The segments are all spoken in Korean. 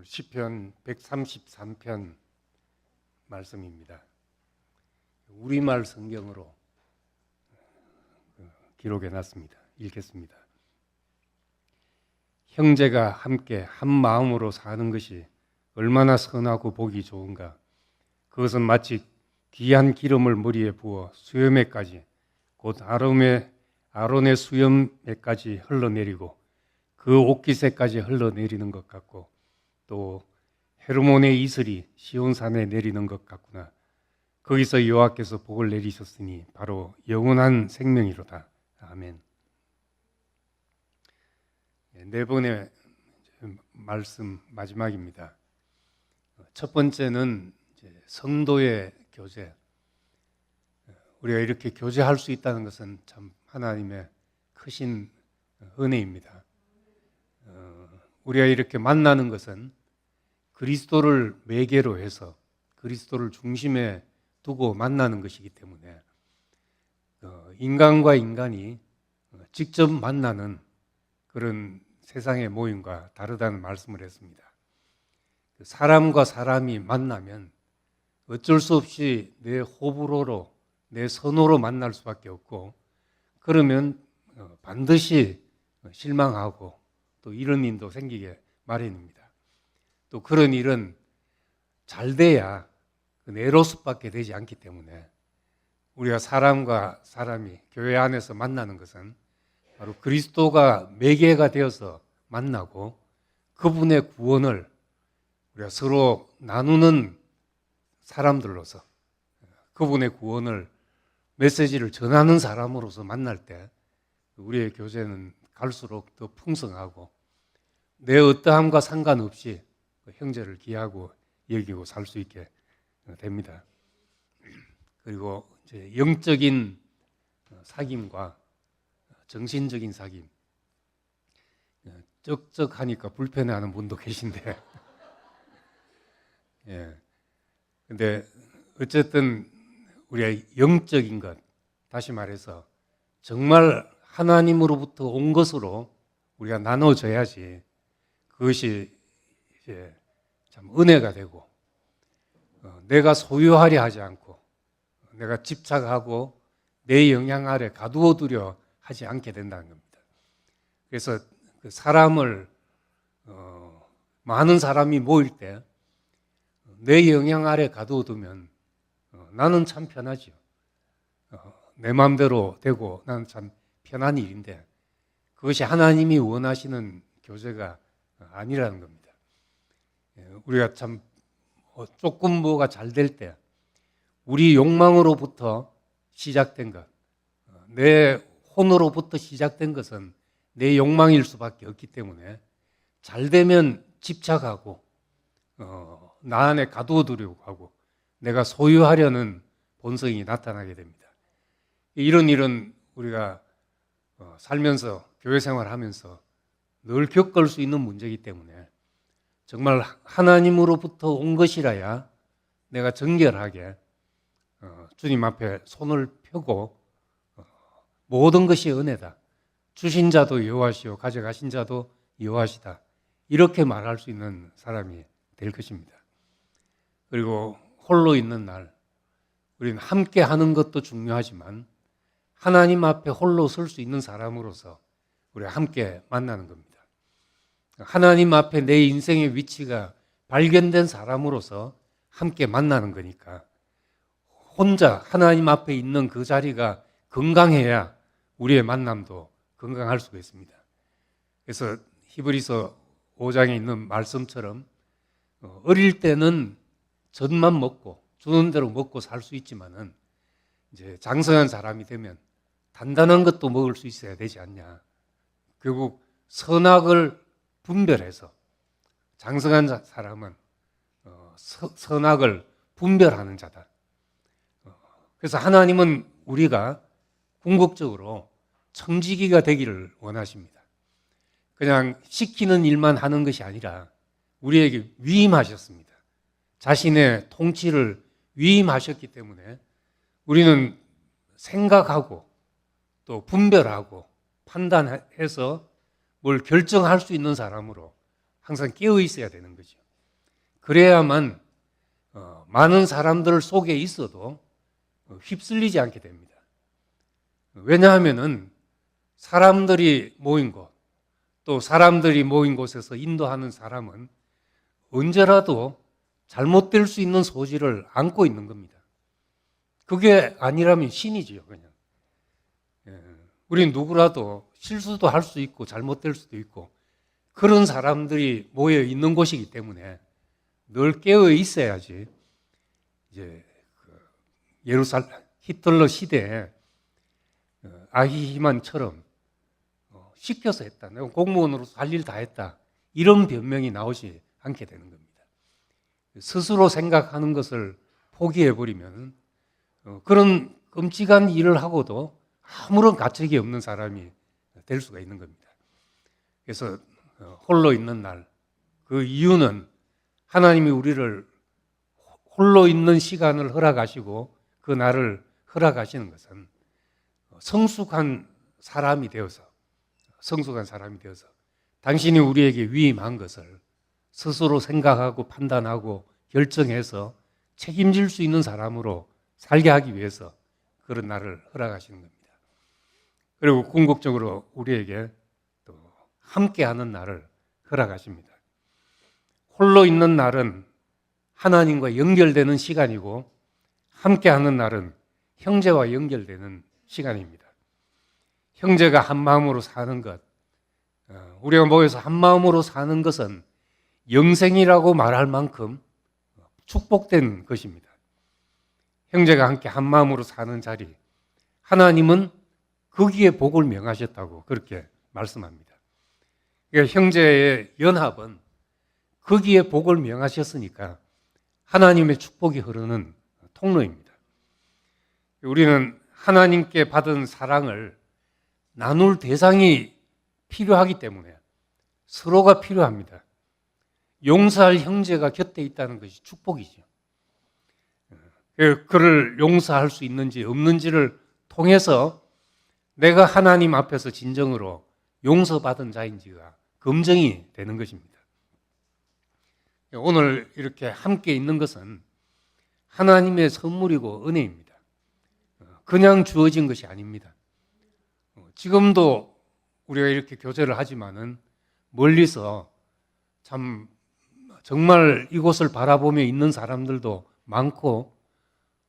시편 133편 말씀입니다. 우리말 성경으로 기록해 놨습니다. 읽겠습니다. 형제가 함께 한 마음으로 사는 것이 얼마나 선하고 보기 좋은가. 그것은 마치 귀한 기름을 머리에 부어 수염에까지 곧 아론의 수염에까지 흘러내리고 그 옷깃에까지 흘러내리는 것 같고 또 헤르몬의 이슬이 시온산에 내리는 것 같구나. 거기서 여호와께서 복을 내리셨으니 바로 영원한 생명이로다. 아멘. 네 번의 말씀 마지막입니다. 첫 번째는 성도의 교제. 우리가 이렇게 교제할 수 있다는 것은 참 하나님의 크신 은혜입니다. 우리가 이렇게 만나는 것은 그리스도를 매개로 해서 그리스도를 중심에 두고 만나는 것이기 때문에 인간과 인간이 직접 만나는 그런 세상의 모임과 다르다는 말씀을 했습니다. 사람과 사람이 만나면 어쩔 수 없이 내 호불호로 내 선호로 만날 수밖에 없고 그러면 반드시 실망하고 또 이런 일도 생기게 마련입니다. 또 그런 일은 잘 돼야 네로스밖에 되지 않기 때문에 우리가 사람과 사람이 교회 안에서 만나는 것은 바로 그리스도가 매개가 되어서 만나고 그분의 구원을 우리가 서로 나누는 사람들로서 그분의 구원을 메시지를 전하는 사람으로서 만날 때 우리의 교제는 갈수록 더 풍성하고 내 어떠함과 상관없이 형제를 귀하고 여기고 살 수 있게 됩니다. 그리고 이제 영적인 사귐과 정신적인 사귐. 쩍쩍하니까 불편해하는 분도 계신데, 예. 근데 어쨌든 우리가 영적인 것, 다시 말해서 정말 하나님으로부터 온 것으로 우리가 나눠져야지 그것이 이제 참 은혜가 되고 내가 소유하려 하지 않고 내가 집착하고 내 영향 아래 가두어두려 하지 않게 된다는 겁니다. 그래서 그 사람을 많은 사람이 모일 때 내 영향 아래 가두어두면 나는 참 편하죠. 내 마음대로 되고 나는 참 편한 일인데 그것이 하나님이 원하시는 교제가 아니라는 겁니다. 우리가 참 조금 뭐가 잘 될 때 우리 욕망으로부터 시작된 것, 내 혼으로부터 시작된 것은 내 욕망일 수밖에 없기 때문에 잘 되면 집착하고 나 안에 가두어두려고 하고 내가 소유하려는 본성이 나타나게 됩니다. 이런 일은 우리가 살면서 교회 생활하면서 늘 겪을 수 있는 문제이기 때문에 정말 하나님으로부터 온 것이라야 내가 정결하게 주님 앞에 손을 펴고 모든 것이 은혜다. 주신 자도 여호와시오 가져가신 자도 여호와시다. 이렇게 말할 수 있는 사람이 될 것입니다. 그리고 홀로 있는 날 우리는 함께 하는 것도 중요하지만 하나님 앞에 홀로 설 수 있는 사람으로서 우리가 함께 만나는 겁니다. 하나님 앞에 내 인생의 위치가 발견된 사람으로서 함께 만나는 거니까 혼자 하나님 앞에 있는 그 자리가 건강해야 우리의 만남도 건강할 수가 있습니다. 그래서 히브리서 5장에 있는 말씀처럼 어릴 때는 젖만 먹고 주는 대로 먹고 살 수 있지만은 이제 장성한 사람이 되면 단단한 것도 먹을 수 있어야 되지 않냐. 결국 선악을 분별해서 장성한 사람은 선악을 분별하는 자다. 그래서 하나님은 우리가 궁극적으로 청지기가 되기를 원하십니다. 그냥 시키는 일만 하는 것이 아니라 우리에게 위임하셨습니다. 자신의 통치를 위임하셨기 때문에 우리는 생각하고 또 분별하고 판단해서 뭘 결정할 수 있는 사람으로 항상 깨어 있어야 되는 거죠. 그래야만 많은 사람들 속에 있어도 휩쓸리지 않게 됩니다. 왜냐하면은 사람들이 모인 곳, 또 사람들이 모인 곳에서 인도하는 사람은 언제라도 잘못될 수 있는 소지를 안고 있는 겁니다. 그게 아니라면 신이지요, 그냥. 우린 누구라도 실수도 할 수 있고 잘못될 수도 있고 그런 사람들이 모여 있는 곳이기 때문에 늘 깨어 있어야지. 이제 예루살렘 히틀러 시대에 아히히만처럼 시켜서 했다, 내가 공무원으로서 할 일 다 했다, 이런 변명이 나오지 않게 되는 겁니다. 스스로 생각하는 것을 포기해버리면 그런 끔찍한 일을 하고도 아무런 가책이 없는 사람이 될 수가 있는 겁니다. 그래서 홀로 있는 날, 그 이유는 하나님이 우리를 홀로 있는 시간을 허락하시고 그 날을 허락하시는 것은 성숙한 사람이 되어서 당신이 우리에게 위임한 것을 스스로 생각하고 판단하고 결정해서 책임질 수 있는 사람으로 살게 하기 위해서 그런 날을 허락하시는 겁니다. 그리고 궁극적으로 우리에게 또 함께하는 날을 허락하십니다. 홀로 있는 날은 하나님과 연결되는 시간이고 함께하는 날은 형제와 연결되는 시간입니다. 형제가 한 마음으로 사는 것, 우리가 모여서 한 마음으로 사는 것은 영생이라고 말할 만큼 축복된 것입니다. 형제가 함께 한 마음으로 사는 자리, 하나님은 거기에 복을 명하셨다고 그렇게 말씀합니다. 그러니까 형제의 연합은 거기에 복을 명하셨으니까 하나님의 축복이 흐르는 통로입니다. 우리는 하나님께 받은 사랑을 나눌 대상이 필요하기 때문에 서로가 필요합니다. 용서할 형제가 곁에 있다는 것이 축복이죠. 그를 용서할 수 있는지 없는지를 통해서 내가 하나님 앞에서 진정으로 용서받은 자인지가 검증이 되는 것입니다. 오늘 이렇게 함께 있는 것은 하나님의 선물이고 은혜입니다. 그냥 주어진 것이 아닙니다. 지금도 우리가 이렇게 교제를 하지만은 멀리서 참 정말 이곳을 바라보며 있는 사람들도 많고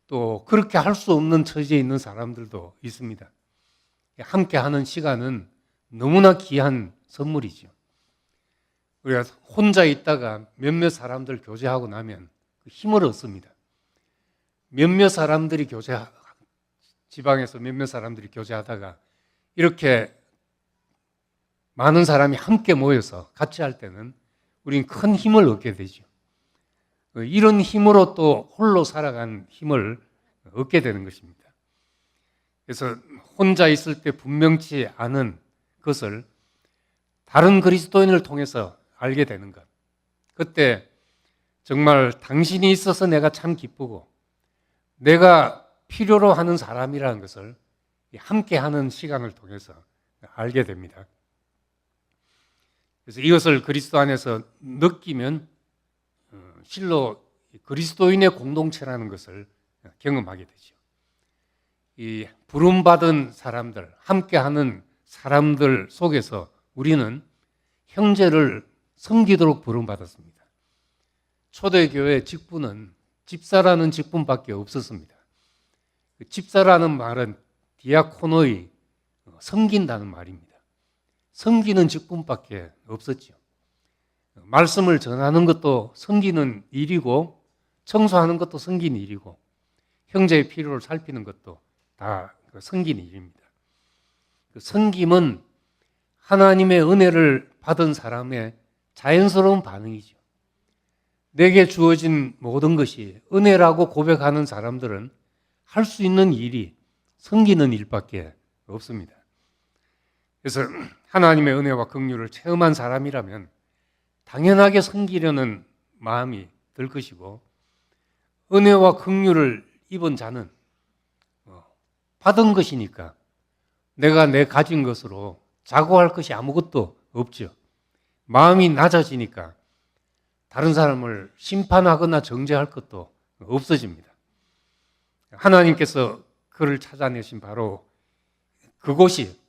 또 그렇게 할 수 없는 처지에 있는 사람들도 있습니다. 함께 하는 시간은 너무나 귀한 선물이죠. 우리가 혼자 있다가 몇몇 사람들 교제하고 나면 힘을 얻습니다. 몇몇 사람들이 지방에서 몇몇 사람들이 교제하다가 이렇게 많은 사람이 함께 모여서 같이 할 때는 우리는 큰 힘을 얻게 되죠. 이런 힘으로 또 홀로 살아간 힘을 얻게 되는 것입니다. 그래서 혼자 있을 때 분명치 않은 것을 다른 그리스도인을 통해서 알게 되는 것. 그때 정말 당신이 있어서 내가 참 기쁘고 내가 필요로 하는 사람이라는 것을 함께하는 시간을 통해서 알게 됩니다. 그래서 이것을 그리스도 안에서 느끼면 실로 그리스도인의 공동체라는 것을 경험하게 되죠. 이 부름받은 사람들, 함께하는 사람들 속에서 우리는 형제를 섬기도록 부름받았습니다. 초대교회 직분은 집사라는 직분밖에 없었습니다. 집사라는 말은 디아코노이, 섬긴다는 말입니다. 섬기는 직분밖에 없었죠. 말씀을 전하는 것도 섬기는 일이고 청소하는 것도 섬기는 일이고 형제의 필요를 살피는 것도 다 섬기는 일입니다. 섬김은 하나님의 은혜를 받은 사람의 자연스러운 반응이죠. 내게 주어진 모든 것이 은혜라고 고백하는 사람들은 할 수 있는 일이 섬기는 일밖에 없습니다. 그래서 하나님의 은혜와 긍휼을 체험한 사람이라면 당연하게 섬기려는 마음이 들 것이고 은혜와 긍휼을 입은 자는 받은 것이니까 내가 내 가진 것으로 자고할 것이 아무것도 없죠. 마음이 낮아지니까 다른 사람을 심판하거나 정죄할 것도 없어집니다. 하나님께서 그를 찾아내신 바로 그곳이,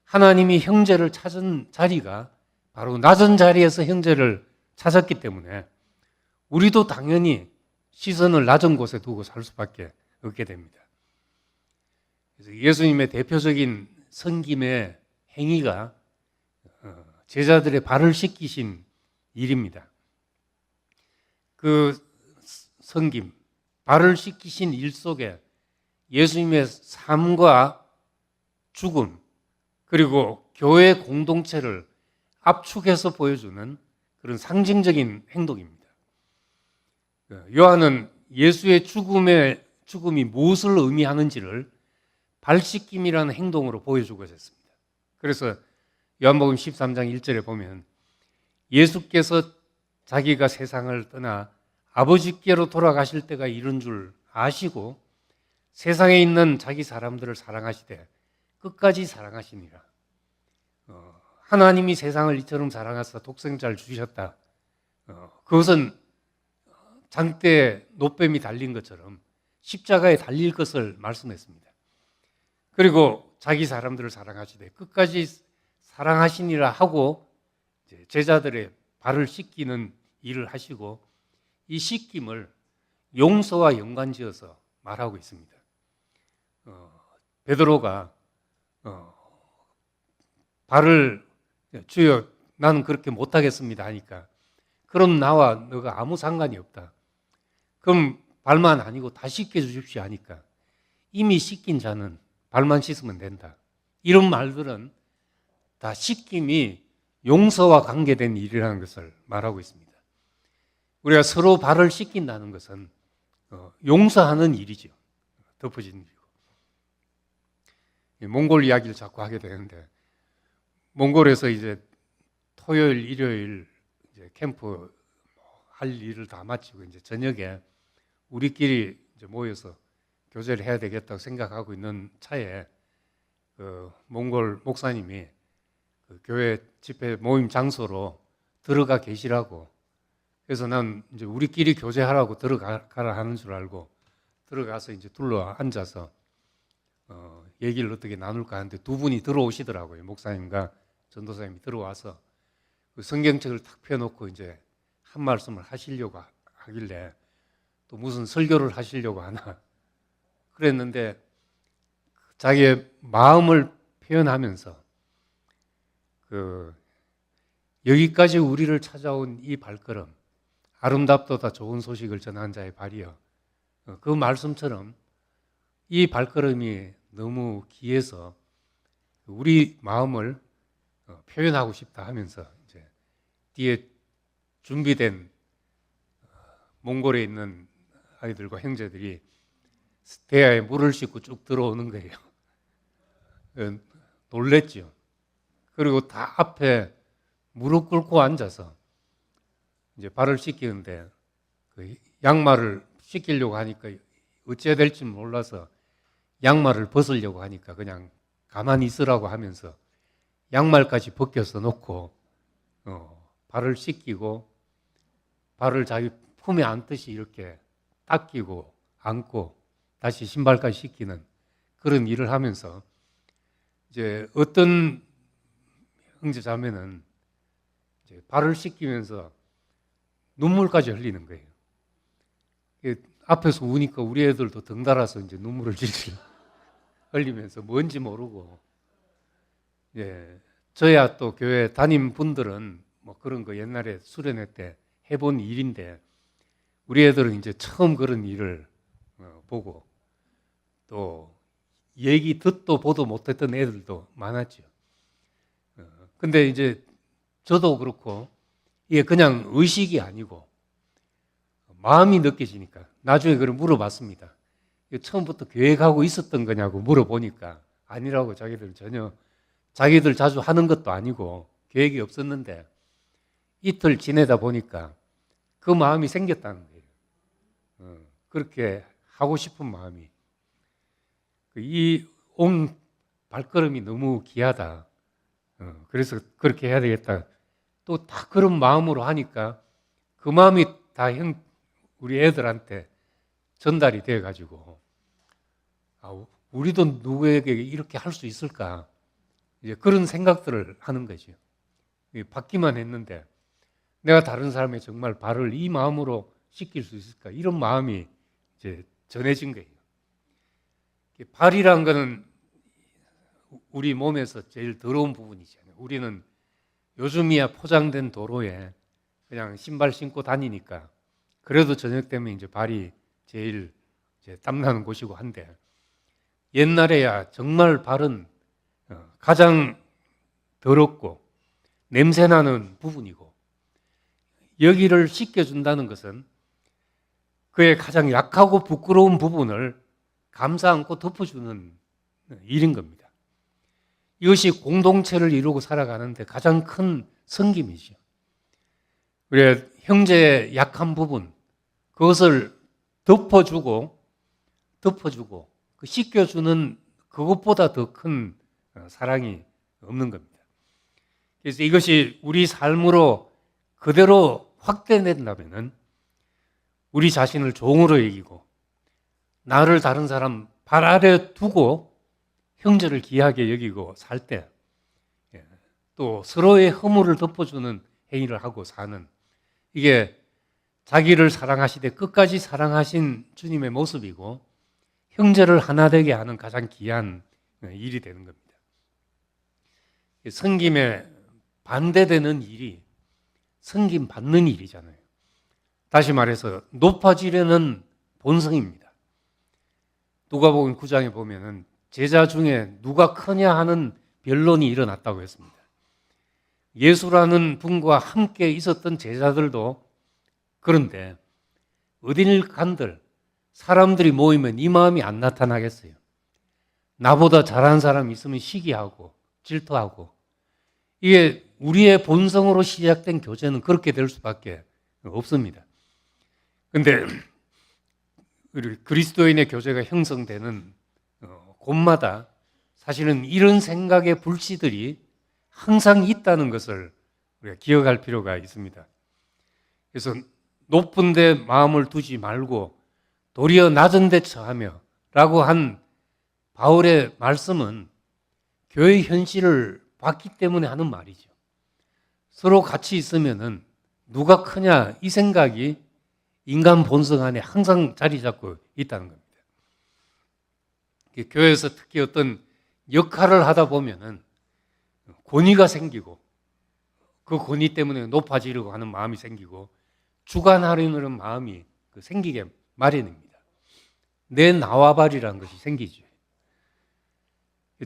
하나님이 형제를 찾은 자리가 바로 낮은 자리에서 형제를 찾았기 때문에 우리도 당연히 시선을 낮은 곳에 두고 살 수밖에 없게 됩니다. 그래서 예수님의 대표적인 섬김의 행위가 제자들의 발을 씻기신 일입니다. 그 섬김, 발을 씻기신 일 속에 예수님의 삶과 죽음, 그리고 교회 공동체를 압축해서 보여주는 그런 상징적인 행동입니다. 요한은 예수의 죽음이 무엇을 의미하는지를 발 씻김이라는 행동으로 보여주고 있습니다. 그래서 요한복음 13장 1절에 보면 예수께서 자기가 세상을 떠나 아버지께로 돌아가실 때가 이른 줄 아시고 세상에 있는 자기 사람들을 사랑하시되 끝까지 사랑하시니라. 하나님이 세상을 이처럼 사랑하사 독생자를 주셨다. 그것은 장대에 노뱀이 달린 것처럼 십자가에 달릴 것을 말씀했습니다. 그리고 자기 사람들을 사랑하시되 끝까지 사랑하시니라 하고 제자들의 발을 씻기는 일을 하시고 이 씻김을 용서와 연관지어서 말하고 있습니다. 베드로가 발을 주여 나는 그렇게 못하겠습니다 하니까 그럼 나와 너가 아무 상관이 없다. 그럼 발만 아니고 다 씻겨 주십시오 하니까 이미 씻긴 자는 발만 씻으면 된다. 이런 말들은 다 씻김이 용서와 관계된 일이라는 것을 말하고 있습니다. 우리가 서로 발을 씻긴다는 것은 용서하는 일이죠. 덮어진 일이고. 몽골 이야기를 자꾸 하게 되는데 몽골에서 이제 토요일, 일요일 이제 캠프 할 일을 다 마치고 이제 저녁에 우리끼리 이제 모여서 교제를 해야 되겠다고 생각하고 있는 차에 그 몽골 목사님이 그 교회 집회 모임 장소로 들어가 계시라고. 그래서 난 이제 우리끼리 교제하라고 들어가라 하는 줄 알고 들어가서 이제 둘러 앉아서 얘기를 어떻게 나눌까 하는데 두 분이 들어오시더라고요. 목사님과 전도사님이 들어와서 그 성경책을 탁 펴놓고 이제 한 말씀을 하시려고 하길래 또 무슨 설교를 하시려고 하나 그랬는데 자기의 마음을 표현하면서 여기까지 우리를 찾아온 이 발걸음, 아름답도다 좋은 소식을 전한 자의 발이여. 그 말씀처럼 이 발걸음이 너무 귀해서 우리 마음을 표현하고 싶다 하면서 이제 뒤에 준비된 몽골에 있는 아이들과 형제들이 대야에 물을 싣고 쭉 들어오는 거예요. 놀랬죠. 그리고 다 앞에 무릎 꿇고 앉아서 이제 발을 씻기는데 그 양말을 씻기려고 하니까 어찌해야 될지 몰라서 양말을 벗으려고 하니까 그냥 가만히 있으라고 하면서 양말까지 벗겨서 놓고 발을 씻기고 발을 자기 품에 안듯이 이렇게 닦이고 안고 다시 신발까지 씻기는 그런 일을 하면서 이제 어떤 형제 자매는 이제 발을 씻기면서 눈물까지 흘리는 거예요. 앞에서 우니까 우리 애들도 덩달아서 이제 눈물을 질질 흘리면서 뭔지 모르고, 예, 저야 또 교회 담임 분들은 뭐 그런 거 옛날에 수련회 때 해본 일인데 우리 애들은 이제 처음 그런 일을 보고 또 얘기 듣도 보도 못했던 애들도 많았죠. 근데 이제 저도 그렇고 이게 그냥 의식이 아니고 마음이 느껴지니까 나중에 그걸 물어봤습니다. 처음부터 계획하고 있었던 거냐고 물어보니까 아니라고. 자기들은 전혀 자기들 자주 하는 것도 아니고 계획이 없었는데 이틀 지내다 보니까 그 마음이 생겼다는 거예요. 그렇게 하고 싶은 마음이. 이 온 발걸음이 너무 귀하다. 그래서 그렇게 해야 되겠다. 또 다 그런 마음으로 하니까 그 마음이 다 우리 애들한테 전달이 돼가지고 우리도 누구에게 이렇게 할 수 있을까? 이제 그런 생각들을 하는 거죠. 받기만 했는데 내가 다른 사람의 정말 발을 이 마음으로 씻길 수 있을까? 이런 마음이 이제 전해진 거예요. 발이란 거는 우리 몸에서 제일 더러운 부분이잖아요. 우리는 요즘이야 포장된 도로에 그냥 신발 신고 다니니까 그래도 저녁 되면 이제 발이 제일 이제 땀나는 곳이고 한데 옛날에야 정말 발은 가장 더럽고 냄새나는 부분이고 여기를 씻겨준다는 것은 그의 가장 약하고 부끄러운 부분을 감싸 안고 덮어주는 일인 겁니다. 이것이 공동체를 이루고 살아가는데 가장 큰 섬김이죠. 우리 형제의 약한 부분 그것을 덮어주고 그 씻겨주는 그것보다 더 큰 사랑이 없는 겁니다. 그래서 이것이 우리 삶으로 그대로 확대된다면은 우리 자신을 종으로 여기고 나를 다른 사람 발 아래 두고 형제를 귀하게 여기고 살 때 또 서로의 허물을 덮어주는 행위를 하고 사는 이게 자기를 사랑하시되 끝까지 사랑하신 주님의 모습이고 형제를 하나 되게 하는 가장 귀한 일이 되는 겁니다. 섬김에 반대되는 일이 섬김 받는 일이잖아요. 다시 말해서 높아지려는 본성입니다. 누가복음 9장에 보면은 제자 중에 누가 크냐 하는 변론이 일어났다고 했습니다. 예수라는 분과 함께 있었던 제자들도 그런데 어딜 간들 사람들이 모이면 이 마음이 안 나타나겠어요. 나보다 잘하는 사람이 있으면 시기하고 질투하고 이게 우리의 본성으로 시작된 교제는 그렇게 될 수밖에 없습니다. 그런데 그리스도인의 교제가 형성되는 곳마다 사실은 이런 생각의 불씨들이 항상 있다는 것을 우리가 기억할 필요가 있습니다. 그래서 높은 데 마음을 두지 말고 도리어 낮은 데 처하며 라고 한 바울의 말씀은 교회의 현실을 봤기 때문에 하는 말이죠. 서로 같이 있으면은 누가 크냐 이 생각이 인간 본성 안에 항상 자리 잡고 있다는 겁니다. 교회에서 특히 어떤 역할을 하다 보면은 권위가 생기고 그 권위 때문에 높아지려고 하는 마음이 생기고 주관하려는 마음이 생기게 마련입니다. 내 나와바리라는 것이 생기죠.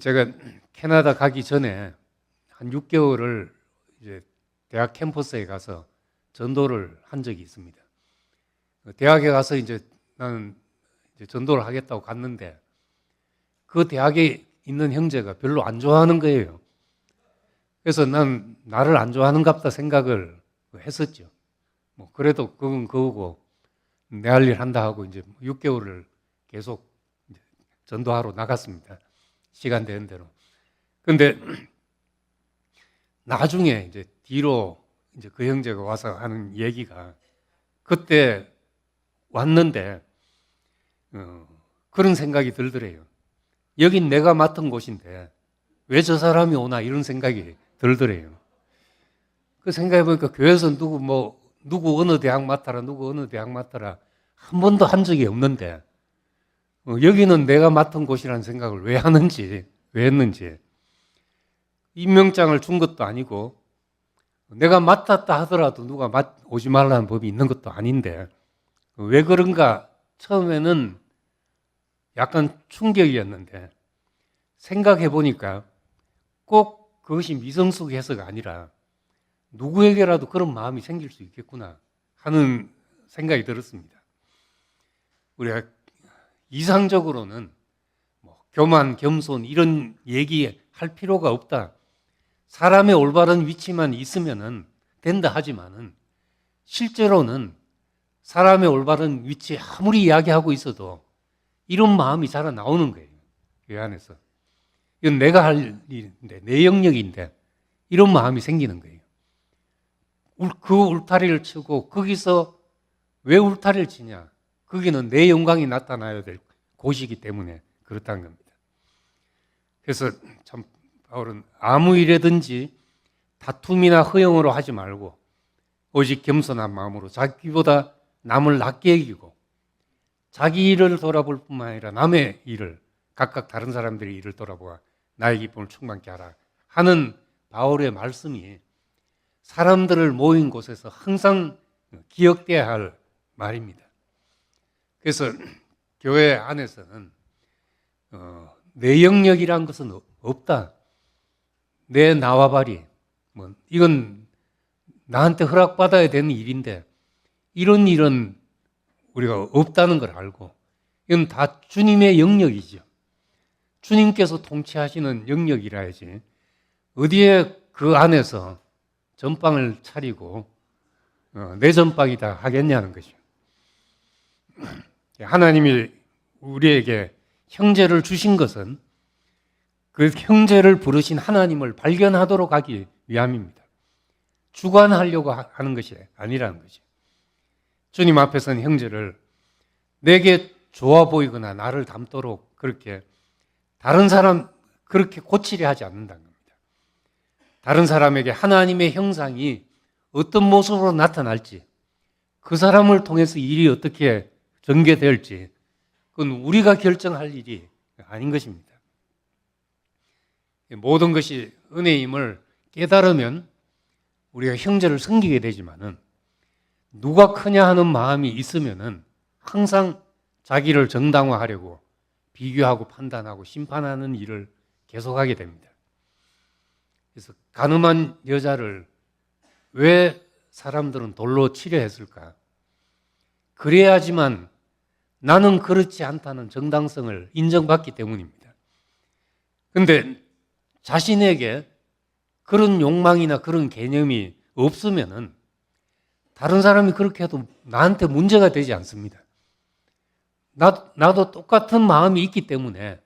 제가 캐나다 가기 전에 한 6개월을 이제 대학 캠퍼스에 가서 전도를 한 적이 있습니다. 대학에 가서 이제 나는 이제 전도를 하겠다고 갔는데 그 대학에 있는 형제가 별로 안 좋아하는 거예요. 그래서 난 나를 안 좋아하는갑다 생각을 했었죠. 뭐 그래도 그건 그거고 내 할 일 한다 하고 이제 6개월을 계속 전도하러 나갔습니다. 시간 되는 대로. 근데 나중에 이제 뒤로 이제 그 형제가 와서 하는 얘기가 그때 왔는데 그런 생각이 들더래요. 여긴 내가 맡은 곳인데 왜 저 사람이 오나 이런 생각이 들더래요. 그 생각해 보니까 교회에서 누구 어느 대학 맡아라 누구 어느 대학 맡아라 한 번도 한 적이 없는데 여기는 내가 맡은 곳이라는 생각을 왜 했는지 임명장을 준 것도 아니고 내가 맡았다 하더라도 누가 오지 말라는 법이 있는 것도 아닌데 왜 그런가 처음에는 약간 충격이었는데 생각해 보니까 꼭 그것이 미성숙해서가 아니라 누구에게라도 그런 마음이 생길 수 있겠구나 하는 생각이 들었습니다. 우리가 이상적으로는 교만, 겸손 이런 얘기할 필요가 없다. 사람의 올바른 위치만 있으면 된다 하지만은 실제로는 사람의 올바른 위치에 아무리 이야기하고 있어도 이런 마음이 자라 나오는 거예요. 교회 안에서. 이건 내가 할 일인데 내 영역인데 이런 마음이 생기는 거예요. 그 울타리를 치고 거기서 왜 울타리를 치냐? 거기는 내 영광이 나타나야 될 곳이기 때문에 그렇다는 겁니다. 그래서 참 바울은 아무 일에든지 다툼이나 허영으로 하지 말고 오직 겸손한 마음으로 자기보다 남을 낮게 여기고 자기 일을 돌아볼 뿐만 아니라 남의 일을, 각각 다른 사람들의 일을 돌아보아 나의 기쁨을 충만케 하라 하는 바울의 말씀이 사람들을 모인 곳에서 항상 기억돼야 할 말입니다. 그래서 교회 안에서는 내 영역이란 것은 없다. 내 나와바리, 이건 나한테 허락받아야 되는 일인데 이런 일은 우리가 없다는 걸 알고 이건 다 주님의 영역이죠. 주님께서 통치하시는 영역이라야지 어디에 그 안에서 전방을 차리고 내 전방이다 하겠냐는 거죠. 하나님이 우리에게 형제를 주신 것은 그 형제를 부르신 하나님을 발견하도록 하기 위함입니다. 주관하려고 하는 것이 아니라는 거죠. 주님 앞에서는 형제를 내게 좋아 보이거나 나를 닮도록 그렇게 다른 사람 그렇게 고치려 하지 않는다는 겁니다. 다른 사람에게 하나님의 형상이 어떤 모습으로 나타날지 그 사람을 통해서 일이 어떻게 전개될지 그건 우리가 결정할 일이 아닌 것입니다. 모든 것이 은혜임을 깨달으면 우리가 형제를 섬기게 되지만은 누가 크냐 하는 마음이 있으면은 항상 자기를 정당화하려고 비교하고 판단하고 심판하는 일을 계속하게 됩니다. 그래서 간음한 여자를 왜 사람들은 돌로 치려 했을까? 그래야지만 나는 그렇지 않다는 정당성을 인정받기 때문입니다. 그런데 자신에게 그런 욕망이나 그런 개념이 없으면은 다른 사람이 그렇게 해도 나한테 문제가 되지 않습니다. 나도 똑같은 마음이 있기 때문에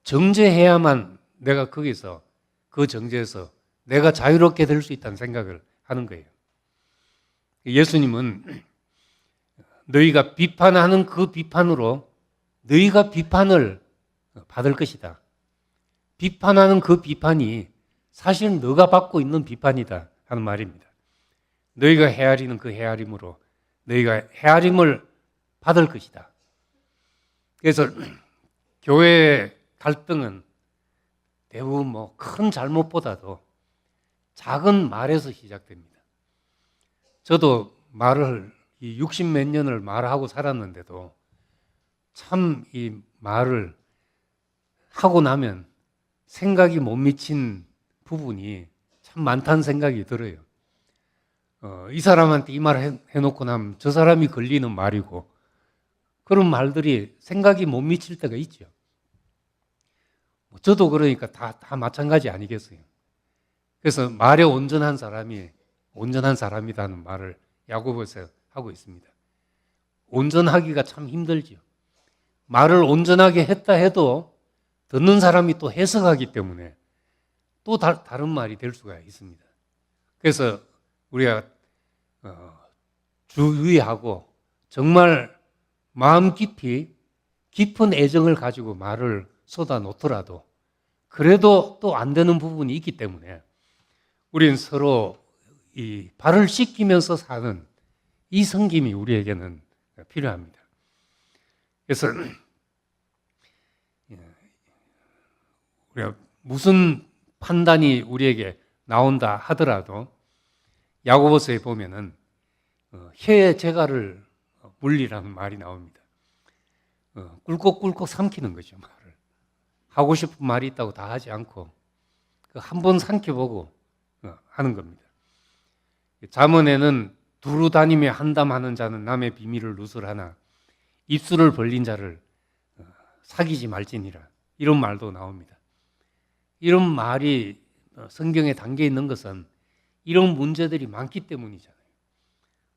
정죄해야만 내가 거기서 그 정죄에서 내가 자유롭게 될 수 있다는 생각을 하는 거예요. 예수님은 너희가 비판하는 그 비판으로 너희가 비판을 받을 것이다. 비판하는 그 비판이 사실 너가 받고 있는 비판이다 하는 말입니다. 너희가 헤아리는 그 헤아림으로 너희가 헤아림을 받을 것이다. 그래서 교회의 갈등은 대부분 큰 잘못보다도 작은 말에서 시작됩니다. 저도 말을 60몇 년을 말하고 살았는데도 참 이 말을 하고 나면 생각이 못 미친 부분이 참 많다는 생각이 들어요. 이 사람한테 이 말을 해놓고 나면 저 사람이 걸리는 말이고 그런 말들이 생각이 못 미칠 때가 있죠. 저도 그러니까 다 마찬가지 아니겠어요. 그래서 말에 온전한 사람이 온전한 사람이라는 말을 야고보에서 하고 있습니다. 온전하기가 참 힘들죠. 말을 온전하게 했다 해도 듣는 사람이 또 해석하기 때문에 또 다른 말이 될 수가 있습니다. 그래서 우리가 주의하고 정말 마음 깊이 깊은 애정을 가지고 말을 쏟아 놓더라도 그래도 또 안 되는 부분이 있기 때문에 우리는 서로 이 발을 씻기면서 사는 이 섬김이 우리에게는 필요합니다. 그래서 우리가 무슨 판단이 우리에게 나온다 하더라도 야고보서에 보면은 혀에 재갈을 물리라는 말이 나옵니다. 꿀꺽꿀꺽 삼키는 거죠, 말을. 하고 싶은 말이 있다고 다 하지 않고 한 번 삼켜보고 하는 겁니다. 잠언에는 두루 다니며 한담하는 자는 남의 비밀을 누설하나 입술을 벌린 자를 사귀지 말지니라 이런 말도 나옵니다. 이런 말이 성경에 담겨 있는 것은 이런 문제들이 많기 때문이잖아요.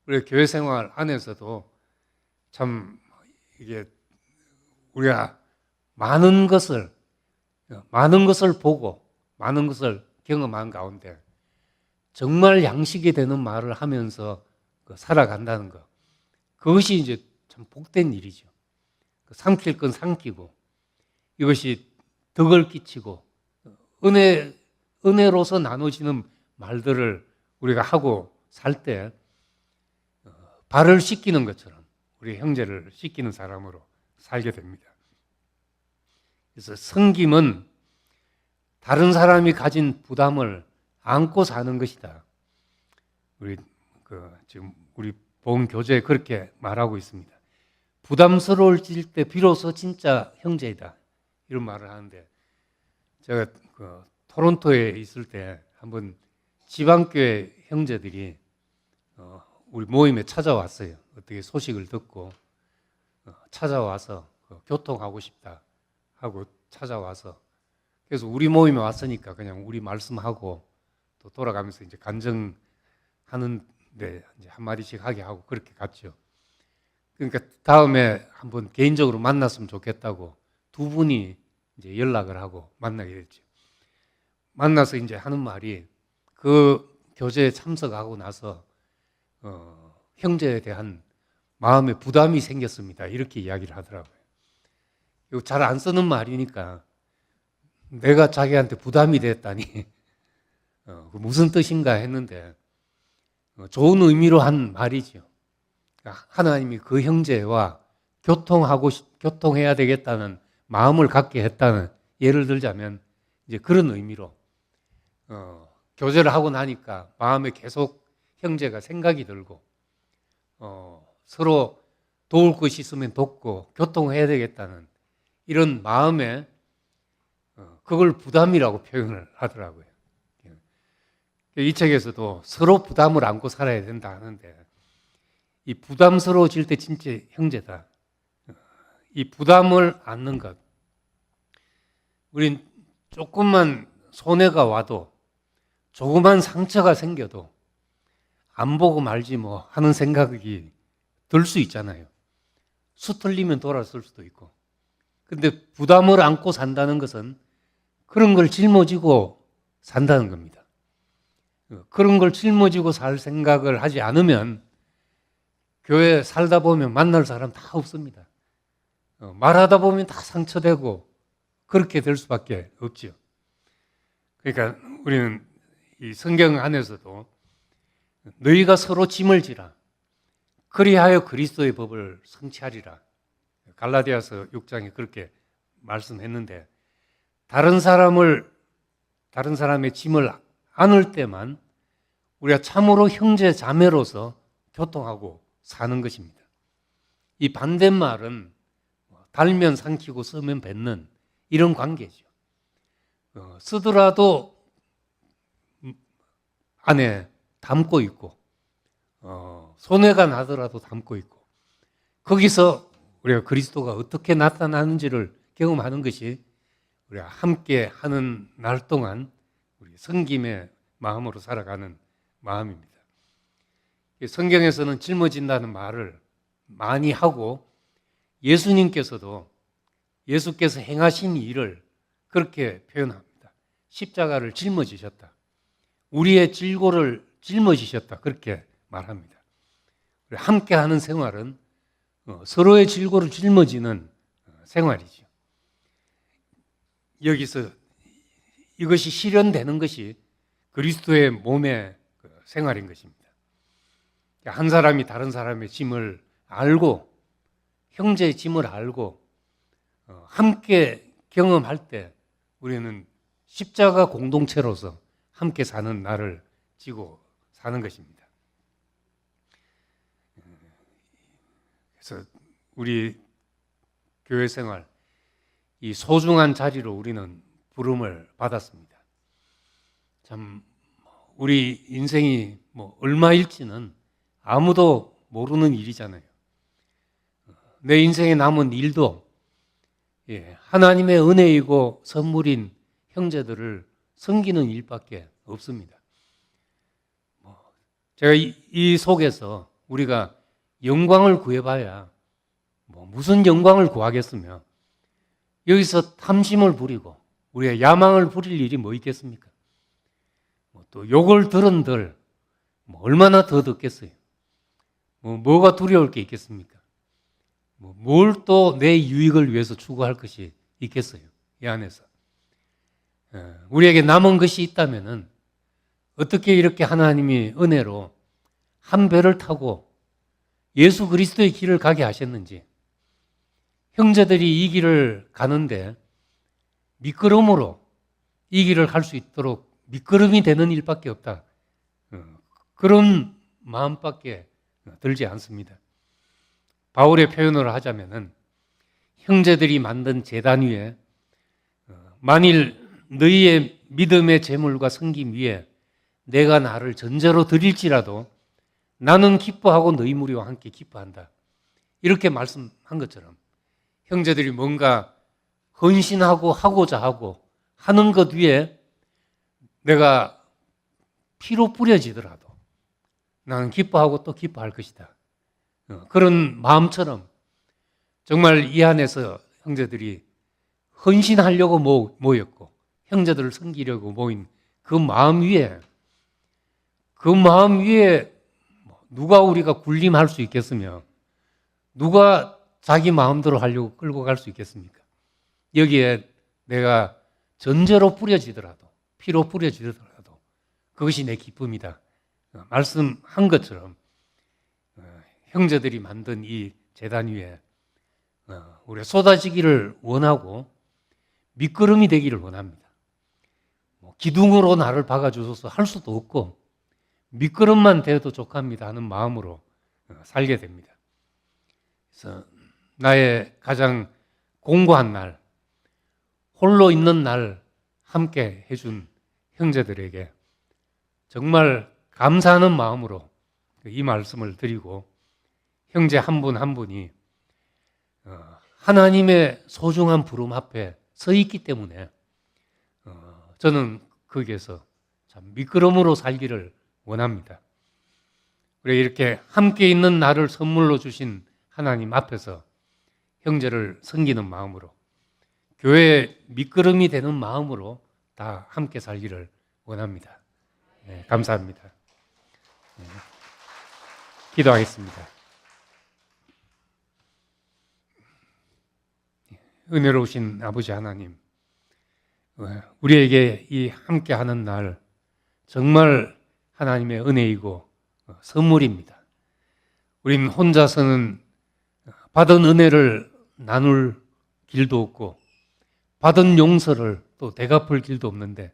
우리 교회 생활 안에서도 참 이게 우리가 많은 것을 보고 많은 것을 경험한 가운데 정말 양식이 되는 말을 하면서 살아간다는 것. 그것이 이제 참 복된 일이죠. 삼킬 건 삼키고 이것이 덕을 끼치고 은혜로서 나눠지는 말들을 우리가 하고 살 때 발을 씻기는 것처럼 우리 형제를 씻기는 사람으로 살게 됩니다. 그래서 섬김은 다른 사람이 가진 부담을 안고 사는 것이다. 지금 우리 본 교재에 그렇게 말하고 있습니다. 부담스러워질 때 비로소 진짜 형제이다. 이런 말을 하는데 제가 토론토에 있을 때 한번 지방교회 형제들이 우리 모임에 찾아왔어요. 어떻게 소식을 듣고 찾아와서 교통하고 싶다 하고 찾아와서 그래서 우리 모임에 왔으니까 그냥 우리 말씀하고 또 돌아가면서 이제 간증하는데 이제 한마디씩 하게 하고 그렇게 갔죠. 그러니까 다음에 한번 개인적으로 만났으면 좋겠다고 두 분이 이제 연락을 하고 만나게 됐죠. 만나서 이제 하는 말이 그 교제에 참석하고 나서 형제에 대한 마음의 부담이 생겼습니다. 이렇게 이야기를 하더라고요. 잘 안 쓰는 말이니까 내가 자기한테 부담이 됐다니 무슨 뜻인가 했는데 좋은 의미로 한 말이죠. 하나님이 그 형제와 교통해야 되겠다는 마음을 갖게 했다는, 예를 들자면 이제 그런 의미로 교제를 하고 나니까 마음에 계속 형제가 생각이 들고 서로 도울 것이 있으면 돕고 교통해야 되겠다는 이런 마음에 그걸 부담이라고 표현을 하더라고요. 이 책에서도 서로 부담을 안고 살아야 된다 하는데 이 부담스러워질 때 진짜 형제다. 이 부담을 안는 것. 우린 조금만 손해가 와도 조그만 상처가 생겨도 안 보고 말지 뭐 하는 생각이 들 수 있잖아요. 수틀리면 돌아설 수도 있고. 근데 부담을 안고 산다는 것은 그런 걸 짊어지고 산다는 겁니다. 그런 걸 짊어지고 살 생각을 하지 않으면 교회 살다 보면 만날 사람 다 없습니다. 말하다 보면 다 상처되고 그렇게 될 수밖에 없죠. 그러니까 우리는 이 성경 안에서도 너희가 서로 짐을 지라 그리하여 그리스도의 법을 성취하리라. 갈라디아서 6장에 그렇게 말씀했는데 다른 사람의 짐을 안을 때만 우리가 참으로 형제 자매로서 교통하고 사는 것입니다. 이 반대말은 달면 삼키고 쓰면 뱉는 이런 관계죠. 쓰더라도 안에 담고 있고 손해가 나더라도 담고 있고 거기서 우리가 그리스도가 어떻게 나타나는지를 경험하는 것이 우리가 함께 하는 날 동안 우리 섬김의 마음으로 살아가는 마음입니다. 성경에서는 짊어진다는 말을 많이 하고 예수님께서도 예수께서 행하신 일을 그렇게 표현합니다. 십자가를 짊어지셨다. 우리의 질고를 짊어지셨다. 그렇게 말합니다. 함께하는 생활은 서로의 질고를 짊어지는 생활이죠. 여기서 이것이 실현되는 것이 그리스도의 몸의 생활인 것입니다. 한 사람이 다른 사람의 짐을 알고 형제의 짐을 알고 함께 경험할 때 우리는 십자가 공동체로서 함께 사는 날을 지고 사는 것입니다. 그래서 우리 교회 생활 이 소중한 자리로 우리는 부름을 받았습니다. 참 우리 인생이 뭐 얼마일지는 아무도 모르는 일이잖아요. 내 인생에 남은 일도 하나님의 은혜이고 선물인 형제들을 섬기는 일밖에 없습니다. 제가 이 속에서 우리가 영광을 구해봐야 무슨 영광을 구하겠으며 여기서 탐심을 부리고 우리가 야망을 부릴 일이 뭐 있겠습니까? 또 욕을 들은들 얼마나 더 듣겠어요. 뭐가 두려울 게 있겠습니까? 뭘 또 내 유익을 위해서 추구할 것이 있겠어요. 이 안에서. 우리에게 남은 것이 있다면은 어떻게 이렇게 하나님이 은혜로 한 배를 타고 예수 그리스도의 길을 가게 하셨는지, 형제들이 이 길을 가는데 미끄럼으로 이 길을 갈 수 있도록 미끄럼이 되는 일밖에 없다. 그런 마음밖에 들지 않습니다. 바울의 표현을 하자면은 형제들이 만든 제단 위에 만일 너희의 믿음의 제물과 섬김 위에 내가 나를 전제로 드릴지라도 나는 기뻐하고 너희 무리와 함께 기뻐한다. 이렇게 말씀한 것처럼 형제들이 뭔가 헌신하고 하고자 하고 하는 것 위에 내가 피로 뿌려지더라도 나는 기뻐하고 또 기뻐할 것이다. 그런 마음처럼 정말 이 안에서 형제들이 헌신하려고 모였고 형제들을 섬기려고 모인 그 마음 위에 누가 우리가 군림할 수 있겠으며 누가 자기 마음대로 하려고 끌고 갈 수 있겠습니까? 여기에 내가 전제로 뿌려지더라도 피로 뿌려지더라도 그것이 내 기쁨이다. 말씀한 것처럼 형제들이 만든 이 제단 위에 우리가 쏟아지기를 원하고 미끄럼이 되기를 원합니다. 기둥으로 나를 박아주셔서 할 수도 없고 미끄럼만 되어도 족합니다 하는 마음으로 살게 됩니다. 그래서 나의 가장 공고한 날, 홀로 있는 날 함께 해준 형제들에게 정말 감사하는 마음으로 이 말씀을 드리고 형제 한 분 한 분이 하나님의 소중한 부름 앞에 서 있기 때문에 저는 거기에서 참 미끄럼으로 살기를 원합니다. 우리 이렇게 함께 있는 나를 선물로 주신 하나님 앞에서 형제를 섬기는 마음으로 교회에 미끄럼이 되는 마음으로 다 함께 살기를 원합니다. 네, 감사합니다. 네, 기도하겠습니다. 은혜로우신 아버지 하나님, 우리에게 이 함께하는 날 정말 하나님의 은혜이고 선물입니다. 우린 혼자서는 받은 은혜를 나눌 길도 없고 받은 용서를 또 되갚을 길도 없는데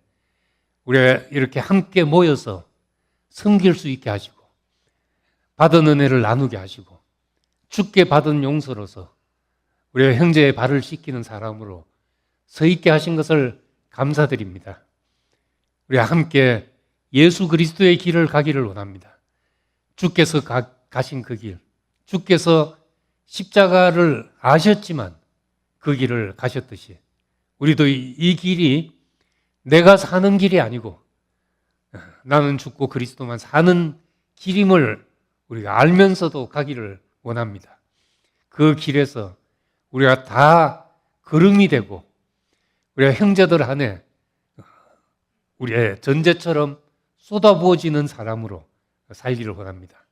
우리가 이렇게 함께 모여서 섬길 수 있게 하시고 받은 은혜를 나누게 하시고 주께 받은 용서로서 우리가 형제의 발을 씻기는 사람으로 서 있게 하신 것을 감사드립니다. 우리가 함께 예수 그리스도의 길을 가기를 원합니다. 주께서 가신 그 길, 주께서 십자가를 아셨지만 그 길을 가셨듯이 우리도 이 길이 내가 사는 길이 아니고 나는 죽고 그리스도만 사는 길임을 우리가 알면서도 가기를 원합니다. 그 길에서 우리가 다 걸음이 되고 우리가 형제들 안에 우리의 전제처럼 쏟아부어지는 사람으로 살기를 원합니다.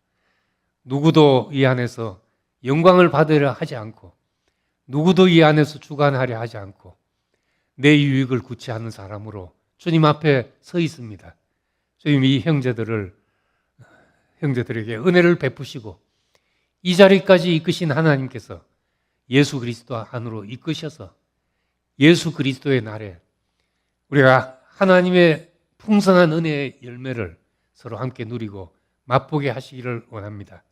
누구도 이 안에서 영광을 받으려 하지 않고 누구도 이 안에서 주관하려 하지 않고 내 유익을 구취하는 사람으로 주님 앞에 서 있습니다. 주님 이 형제들에게 은혜를 베푸시고 이 자리까지 이끄신 하나님께서 예수 그리스도 안으로 이끄셔서 예수 그리스도의 날에 우리가 하나님의 풍성한 은혜의 열매를 서로 함께 누리고 맛보게 하시기를 원합니다.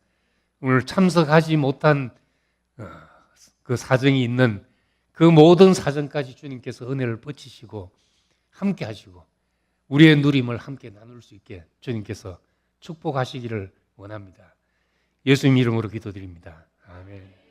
오늘 참석하지 못한 그 사정이 있는 그 모든 사정까지 주님께서 은혜를 뻗치시고 함께 하시고 우리의 누림을 함께 나눌 수 있게 주님께서 축복하시기를 원합니다. 예수님 이름으로 기도드립니다. 아멘.